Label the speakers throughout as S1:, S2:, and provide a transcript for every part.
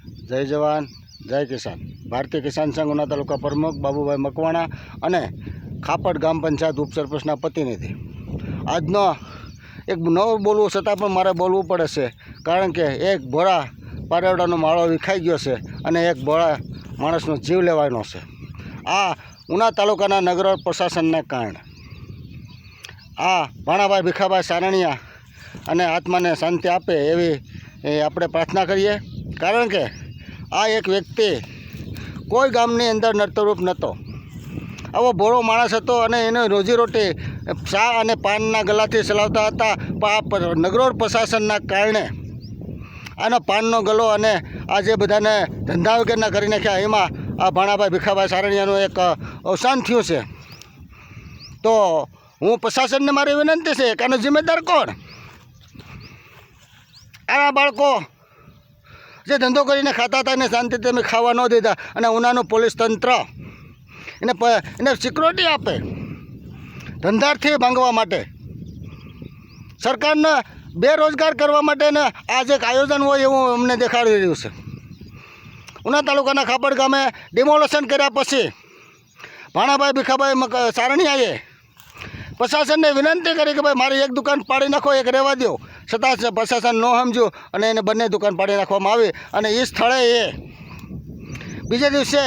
S1: જય જવાન જય કિસાન. ભારતીય કિસાન સંઘ ઉના તાલુકા પ્રમુખ બાબુભાઈ મકવાણા અને ખાપડ ગ્રામ પંચાયત ઉપસરપંચના પ્રતિનિધિ. આજનો એક ન બોલવું છતાં પણ મારે બોલવું પડે છે, કારણ કે એક ભોળા પારેવડાનો માળો વિખાઈ ગયો છે અને એક ભોળા માણસનો જીવ લેવાનો છે. આ ઉના તાલુકાના નગર પ્રશાસનને કારણે આ ભાણાભાઈ ભીખાભાઈ સારણિયા અને આત્માને શાંતિ આપે એવી આપણે પ્રાર્થના કરીએ. કારણ કે આ એક વ્યક્તિ કોઈ ગામની અંદર નર્તરૂપ નહોતો, આવો ભોળો માણસ હતો અને એને રોજીરોટી ચા અને પાનના ગલાથી ચલાવતા હતા. પણ આ નગરોળ પ્રશાસનના કારણે આનો પાનનો ગલો અને આ જે બધાને ધંધા વગરના કરી નાખ્યા, એમાં આ ભાણાભાઈ ભીખાભાઈ સારણિયાનું એક અવસાન થયું છે. તો હું પ્રશાસનને મારી વિનંતી છે કે આનો જિમ્મેદાર કોણ? આ બાળકો જે ધંધો કરીને ખાતા હતા એને શાંતિથી તમે ખાવા ન દીધા, અને ઉનાનું પોલીસ તંત્ર એને સિક્યોરિટી આપે ધંધાર્થી ભાંગવા માટે, સરકારને બેરોજગાર કરવા માટેને આ જે આયોજન હોય એવું અમને દેખાડી રહ્યું છે. ઉના તાલુકાના ખાપડ ગામે ડિમોલેશન કર્યા પછી ભાણાભાઈ ભીખાભાઈ સારણિયાએ પ્રશાસનને વિનંતી કરી કે ભાઈ મારી એક દુકાન પાડી નાખો, એક રહેવા દો. છતાં પ્રશાસન ન સમજ્યું અને એને બંને દુકાન પાડી નાખવામાં આવી. અને એ સ્થળે એ બીજે દિવસે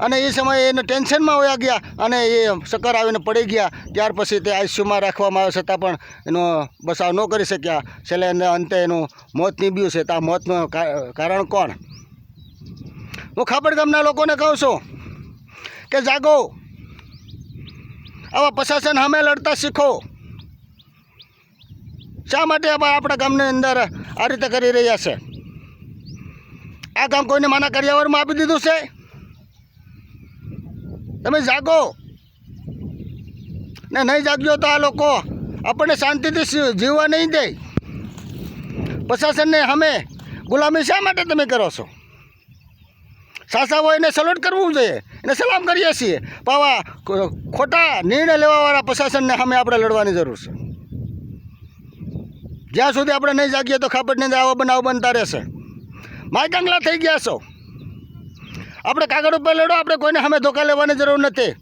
S1: અને એ સમયે એને ટેન્શનમાં વયા ગયા અને એ ચક્કર આવીને પડી ગયા. ત્યાર પછી તે આઈસીયુમાં રાખવામાં આવે, છતાં પણ એનો બચાવ ન કરી શક્યા. છેલ્લે અંતે એનું મોત નીબ્યું છે. તો આ મોતનું કારણ કોણ? હું ખાપડ ગામના લોકોને કહું છું કે જાગો, આવા પ્રશાસન સામે લડતા શીખો. શા માટે આપણા ગામની અંદર આ રીતે કરી રહ્યા છે? આ ગામ કોઈને માના કર્યાવરમાં આપી દીધું છે? તમે જાગો ને નહીં જાગ્યો તો આ લોકો આપણને શાંતિથી જીવવા નહીં દે. પ્રશાસનને સામે ગુલામી શા માટે તમે કરો છો? સાસા હોય એને સલોટ કરવું જોઈએ, એને સલામ કરીએ છીએ. પણ આવા ખોટા નિર્ણય લેવાવાળા પ્રશાસનને સામે આપણે લડવાની જરૂર છે. જ્યાં સુધી આપણે નહીં જાગીએ તો ખાપડની અંદર આવા બનાવ બનતા રહેશે. માયકાંગલા થઈ ગયા છો. આપણે કાગળ ઉપર લડો, આપણે કોઈને સામે ધોકા લેવાની જરૂર નથી.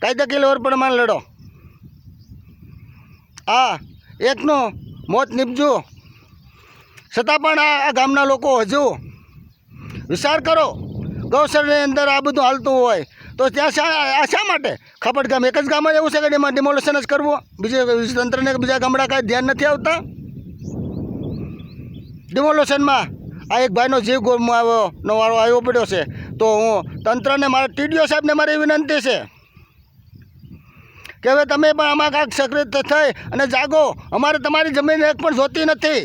S1: કાયદાકીય લેવલ પ્રમાણે લડો. આ એકનું મોત નીપજ્યું, છતાં પણ આ ગામના લોકો હજુ વિચાર કરો. ગૌશાળાની અંદર આ બધું હાલતું હોય તો ત્યાં શા માટે? ખાપડ ગામ એક જ ગામ જ એવું છે કે એમાં ડિમોલેશન જ કરવું? બીજે તંત્રને બીજા ગામડા કાંઈ ધ્યાન નથી આવતા? ડિમોલેશનમાં આ એક ભાઈનો જીવ ગુમાવવાનો વારો આવ્યો પડ્યો છે. તો હું તંત્રને મારા ટીડીઓ સાહેબને મારી વિનંતી છે કે હવે તમે પણ આમાં કાંઈક સક્રિય થઈ અને જાગો. અમારે તમારી જમીન એક પણ જોતી નથી,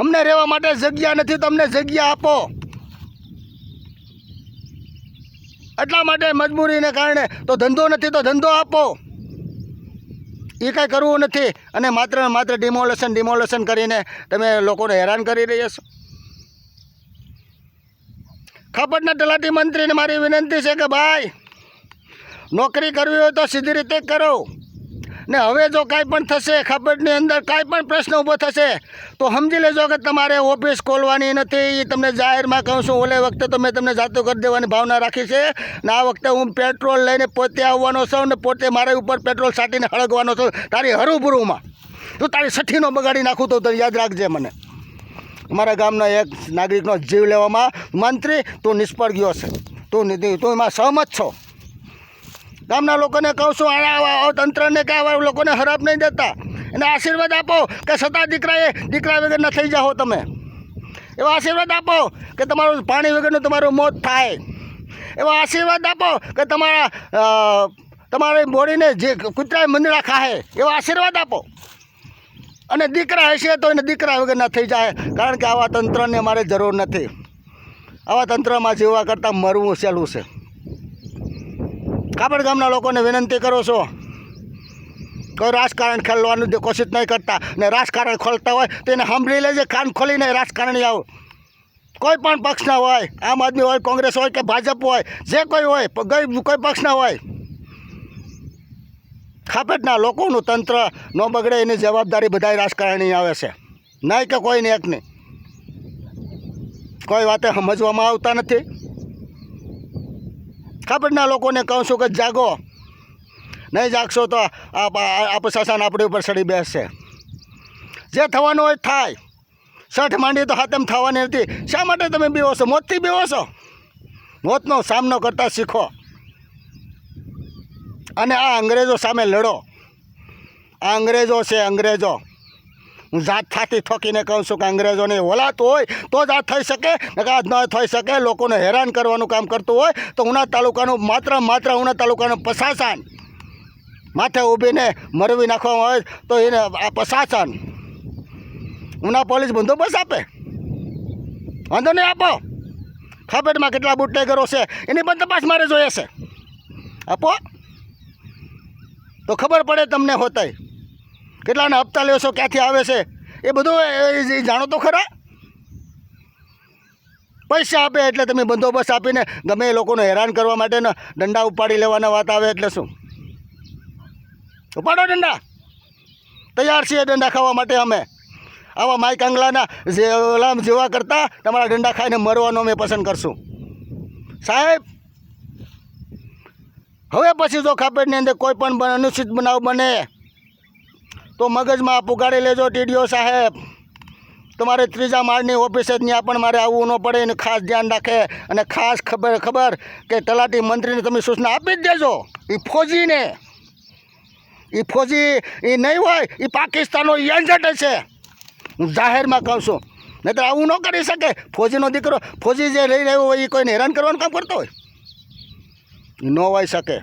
S1: અમને રહેવા માટે જગ્યા નથી, તમને જગ્યા આપો. એટલા માટે મજબૂરીને કારણે તો ધંધો નથી તો ધંધો આપો. એ કાંઈ કરવું નથી અને માત્ર ડિમોલેશન કરીને તમે લોકોને હેરાન કરી રહ્યા છો. ખાપડના તલાટી મંત્રીને મારી વિનંતી છે કે ભાઈ, નોકરી કરવી હોય તો સીધી રીતે કરો. ને હવે જો કાંઈ પણ થશે, ખાપડની અંદર કાંઈ પણ પ્રશ્ન ઊભો થશે તો સમજી લેજો કે તમારે ઓફિસ ખોલવાની નથી. એ તમને જાહેરમાં કહું છું. ઓલે વખતે તો મેં તમને જાતું કરી દેવાની ભાવના રાખી છે, ને આ વખતે હું પેટ્રોલ લઈને પોતે આવવાનો છું ને પોતે મારા ઉપર પેટ્રોલ છાંટીને હળગવાનો છું. તારી હરુભરુમાં તું તારી સઠ્ઠીનો બગાડી નાખું તો યાદ રાખજે મને. અમારા ગામના એક નાગરિકનો જીવ લેવામાં મંત્રી તું નિષ્ફળ ગયો છે. તું એમાં સહમત છો? ગામના લોકોને કહું છું, તંત્રને કે આવા લોકોને હરાપ નહીં દેતા, એને આશીર્વાદ આપો કે છતાં દીકરા વગરના થઈ જાઓ. તમે એવા આશીર્વાદ આપો કે તમારું પાણી વગરનું તમારું મોત થાય. એવા આશીર્વાદ આપો કે તમારી બોડીને જે કૂતરાએ મંદડા ખાય એવા આશીર્વાદ આપો. અને દીકરા હશે તો એને દીકરા વગરના થઈ જાય. કારણ કે આવા તંત્રને અમારે જરૂર નથી. આવા તંત્રમાં જીવવા કરતાં મરવું સહેલું છે. ખાપડ ગામના લોકોને વિનંતી કરો છો, કોઈ રાજકારણ ખેલવાની કોશિશ નહીં કરતા. ને રાજકારણ ખોલતા હોય તો એને સાંભળી લેજે, કાન ખોલીને રાજકારણી આવો. કોઈ પણ પક્ષના હોય, આમ આદમી હોય, કોંગ્રેસ હોય કે ભાજપ હોય, જે કોઈ હોય, કોઈ પક્ષના હોય, ખાપડના લોકોનું તંત્ર ન બગડે એની જવાબદારી બધા રાજકારણી આવે છે, નહીં કે કોઈને એકની. કોઈ વાતે સમજવામાં આવતા નથી. ખાપડના લોકોને કહું છું કે જાગો, નહીં જાગશો તો આ પ્રશાસન આપણી ઉપર ચડી બેસશે. જે થવાનું હોય થાય. સઠ માંડી તો હાથમ થવાની નથી. શા માટે તમે બીવો છો? મોતથી બીવો છો? મોતનો સામનો કરતા શીખો અને આ અંગ્રેજો સામે લડો. આ અંગ્રેજો છે, અંગ્રેજો. હું જાત થાતી ઠોકીને કહું છું કે અંગ્રેજોની ઓલાત હોય તો જ આ થઈ શકે, આ ન થઈ શકે. લોકોને હેરાન કરવાનું કામ કરતું હોય તો ઉના તાલુકાનું માત્ર ઉના તાલુકાનું પ્રશાસન માથે ઊભીને મરવી નાખવામાં આવે તો એને આ પ્રશાસન ઉના પોલીસ બંદોબસ્ત આપે. વાંધો નહીં, આપો. ખાપેટમાં કેટલા બુટલેગરો છે એની પણ તપાસ મારે જોઈએ છે. આપો તો ખબર પડે તમને હોતાય કેટલાને હપ્તા લ્યો છો, ક્યાંથી આવે છે એ બધું એ જાણો તો ખરા. પૈસા આપે એટલે તમે બંદોબસ્ત આપીને ગમે એ લોકોને હેરાન કરવા માટેના દંડા ઉપાડી લેવાના વાત આવે એટલે શું? ઉપાડો દંડા. તૈયાર છીએ દંડા ખાવા માટે અમે. આવા માઈ કાંગલાના જેવા કરતાં તમારા દંડા ખાઈને મરવાનો અમે પસંદ કરશું સાહેબ. હવે પછી જો ખાપેટની અંદર કોઈ પણ અનુચિત બનાવ બને તો મગજમાં પુગાડી લેજો ટીડીઓ સાહેબ. તમારે ત્રીજા માળની ઓફિસે જ ત્યાં પણ મારે આવવું ન પડે એનું ખાસ ધ્યાન રાખે. અને ખાસ ખબર કે તલાટી મંત્રીને તમે સૂચના આપી જ દેજો. એ ફોજીને, એ ફોજી એ નહીં હોય, એ પાકિસ્તાનનો એજન્ટ છે. હું જાહેરમાં કહું છું, નહીં તો આવું ન કરી શકે. ફોજીનો દીકરો, ફોજી જે રહી રહ્યો હોય એ કોઈને હેરાન કરવાનું કામ કરતો હોય એ ન હોઈ શકે.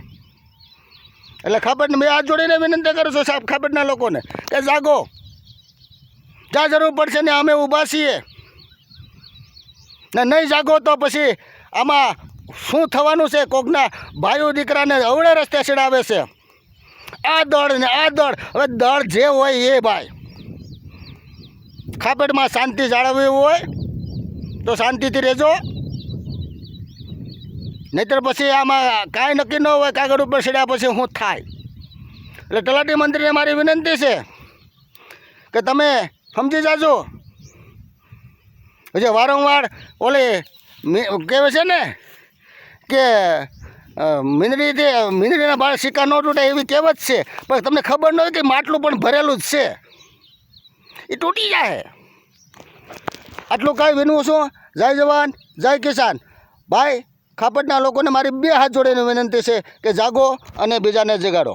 S1: એટલે ખાપેટને મેં હાથ જોડીને વિનંતી કરું છું સાહેબ, ખાપેટના લોકોને કે જાગો. જ્યાં જરૂર પડશે ને અમે ઊભા છીએ. ને નહીં જાગો તો પછી આમાં શું થવાનું છે? કોકના ભાઈઓ દીકરાને અવળે રસ્તે ચડાવે છે. આ દળ ને આ દળ. હવે દળ જે હોય એ ભાઈ, ખાપેટમાં શાંતિ જાળવવી હોય તો શાંતિથી રહેજો. નહીંતર પછી આમાં કાંઈ નક્કી ન હોય. કાગળ ઉપર ચડ્યા પછી શું થાય? એટલે તલાટી મંત્રીને મારી વિનંતી છે કે તમે સમજી જાજો. જે વારંવાર ઓલી કહેવાય છે ને કે મીંદડીના બાળ સિક્કા ન તૂટે એવી કહેવત છે, પણ તમને ખબર ન હોય કે માટલું પણ ભરેલું જ છે, એ તૂટી જાય. આટલું કાંઈ વિનવું છું. જય જવાન જય કિસાન. ભાઈ ખાપેટના લોકોને મારી બે હાથ જોડીને વિનંતી છે કે જાગો અને બીજાને જગાડો.